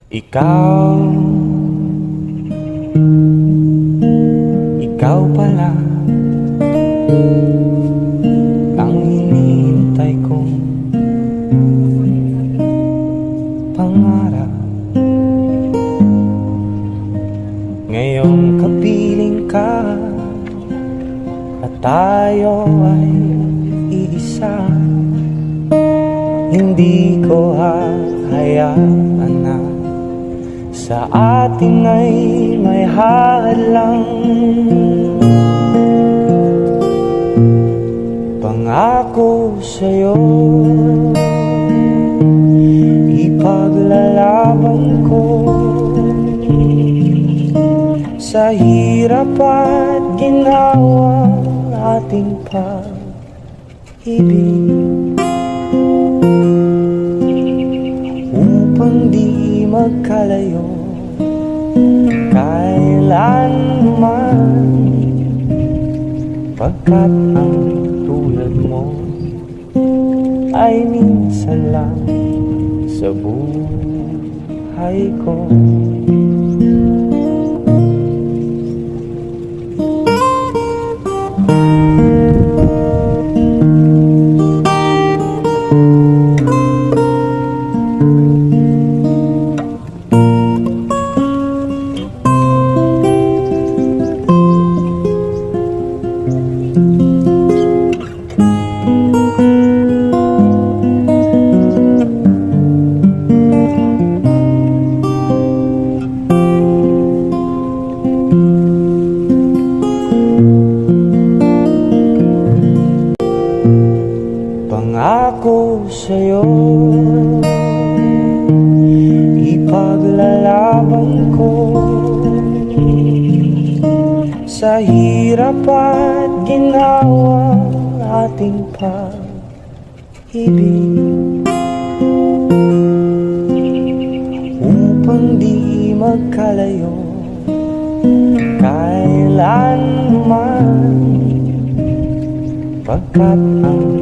Ikaw, ikaw pala ang hinihintay kong pangarap. Ngayong kapiling ka at tayo ay iisa, hindi ko hahayaan na sa atin ay may hadlang. Pangako sa'yo, ipaglalaban ko sa hirap at ginawa ating pag-ibig, upang di magkalayo kailanman, pagkat ang tulad mo ay minsan lang sa buhay ko. Pangako sa'yo, ipaglalaban ko sa hirap at ginawa ating pag-ibig, upang di magkalayo kailanman, pagkat ang